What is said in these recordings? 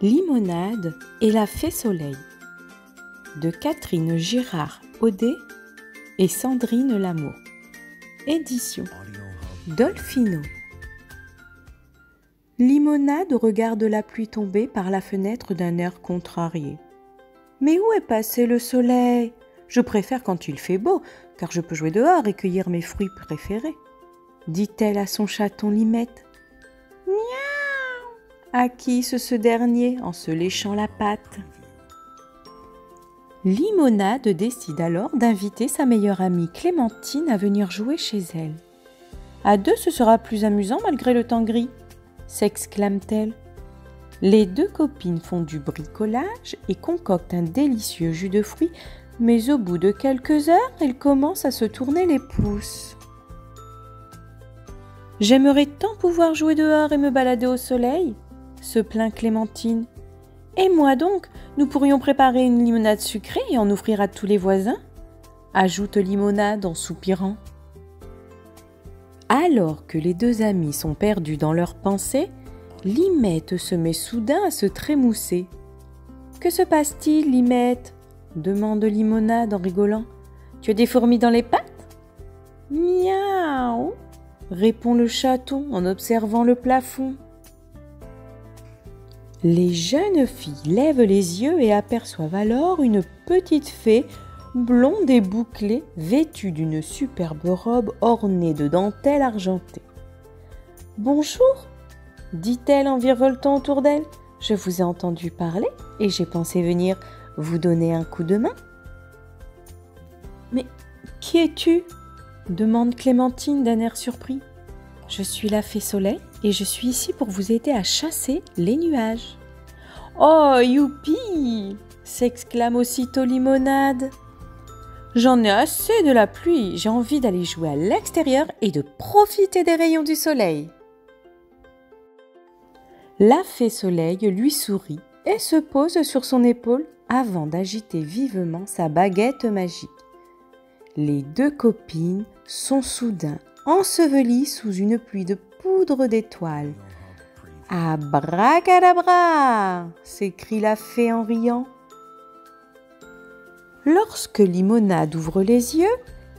Limonade et la Fée Soleil de Catherine Girard-Audet et Sandrine Lamour. Édition Dolfino. Limonade regarde la pluie tomber par la fenêtre d'un air contrarié. Mais où est passé le soleil? Je préfère quand il fait beau, car je peux jouer dehors et cueillir mes fruits préférés, dit-elle à son chaton Limette. Miaou, acquise ce dernier en se léchant la patte. Limonade décide alors d'inviter sa meilleure amie Clémentine à venir jouer chez elle. À deux, ce sera plus amusant malgré le temps gris, s'exclame-t-elle. Les deux copines font du bricolage et concoctent un délicieux jus de fruits, mais au bout de quelques heures, elles commencent à se tourner les pouces. « J'aimerais tant pouvoir jouer dehors et me balader au soleil », se plaint Clémentine. « Et moi donc, nous pourrions préparer une limonade sucrée et en offrir à tous les voisins », ajoute Limonade en soupirant. Alors que les deux amies sont perdues dans leurs pensées, Limette se met soudain à se trémousser. « Que se passe-t-il, Limette ?» demande Limonade en rigolant. « Tu as des fourmis dans les pattes ?»« Miaou !» répond le chaton en observant le plafond. Les jeunes filles lèvent les yeux et aperçoivent alors une petite fée blonde et bouclée, vêtue d'une superbe robe ornée de dentelles argentées. « Bonjour !» dit-elle en virevoltant autour d'elle. « Je vous ai entendu parler et j'ai pensé venir vous donner un coup de main. »« Mais qui es-tu » demande Clémentine d'un air surpris. « Je suis la Fée Soleil et je suis ici pour vous aider à chasser les nuages. »« Oh, youpi !» s'exclame aussitôt Limonade. « J'en ai assez de la pluie, j'ai envie d'aller jouer à l'extérieur et de profiter des rayons du soleil. » La Fée Soleil lui sourit et se pose sur son épaule avant d'agiter vivement sa baguette magique. Les deux copines sont soudain ensevelies sous une pluie de poudre d'étoiles. « Abracadabra !» s'écrie la fée en riant. Lorsque Limonade ouvre les yeux,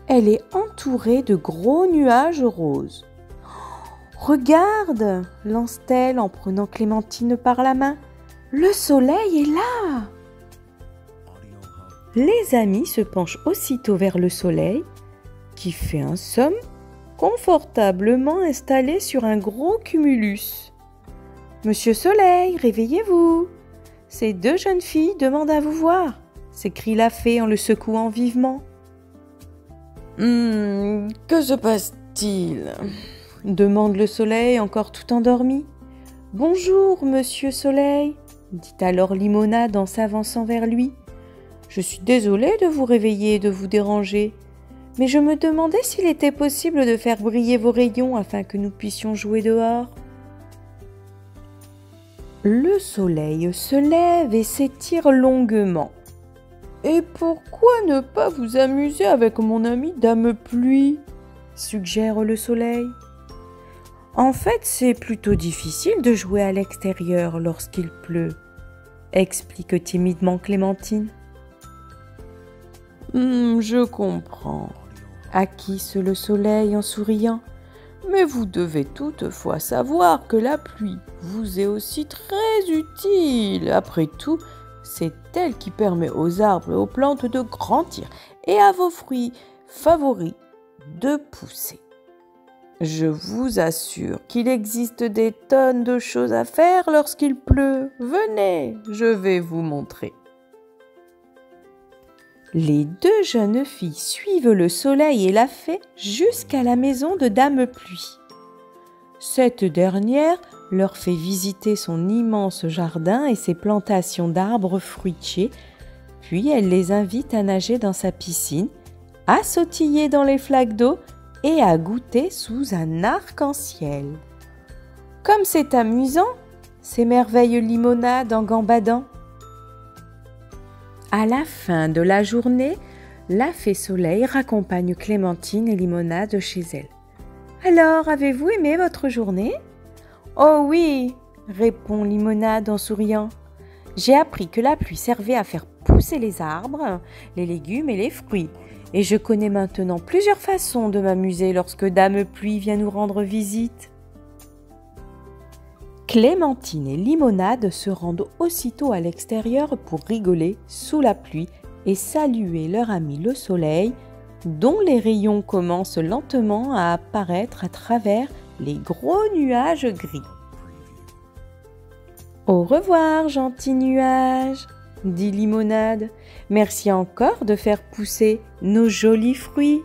elle est entourée de gros nuages roses. « Regarde !» lance-t-elle en prenant Clémentine par la main. « Le soleil est là !» Les amis se penchent aussitôt vers le soleil, qui fait un somme confortablement installé sur un gros cumulus. « Monsieur Soleil, réveillez-vous! Ces deux jeunes filles demandent à vous voir !» s'écrie la fée en le secouant vivement. « Que se passe-t-il ?» demande le soleil encore tout endormi. « Bonjour, monsieur Soleil !» dit alors Limonade en s'avançant vers lui. « Je suis désolée de vous réveiller et de vous déranger, mais je me demandais s'il était possible de faire briller vos rayons afin que nous puissions jouer dehors. » Le soleil se lève et s'étire longuement. « Et pourquoi ne pas vous amuser avec mon amie Dame Pluie ?» suggère le soleil. « En fait, c'est plutôt difficile de jouer à l'extérieur lorsqu'il pleut, » explique timidement Clémentine. « Je comprends, » acquiesce le soleil en souriant. « Mais vous devez toutefois savoir que la pluie vous est aussi très utile. Après tout, c'est elle qui permet aux arbres et aux plantes de grandir et à vos fruits favoris de pousser. Je vous assure qu'il existe des tonnes de choses à faire lorsqu'il pleut. Venez, je vais vous montrer. » Les deux jeunes filles suivent le soleil et la fée jusqu'à la maison de Dame Pluie. Cette dernière leur fait visiter son immense jardin et ses plantations d'arbres fruitiers, puis elle les invite à nager dans sa piscine, à sautiller dans les flaques d'eau et à goûter sous un arc-en-ciel. « Comme c'est amusant !» s'émerveille Limonade en gambadant. À la fin de la journée, la Fée Soleil raccompagne Clémentine et Limonade chez elle. « Alors, avez-vous aimé votre journée ?»« Oh oui !» répond Limonade en souriant. J'ai appris que la pluie servait à faire pousser les arbres, les légumes et les fruits. Et je connais maintenant plusieurs façons de m'amuser lorsque Dame Pluie vient nous rendre visite. Clémentine et Limonade se rendent aussitôt à l'extérieur pour rigoler sous la pluie et saluer leur ami le soleil, dont les rayons commencent lentement à apparaître à travers les gros nuages gris. « Au revoir, gentils nuages !» dit Limonade. « Merci encore de faire pousser nos jolis fruits. »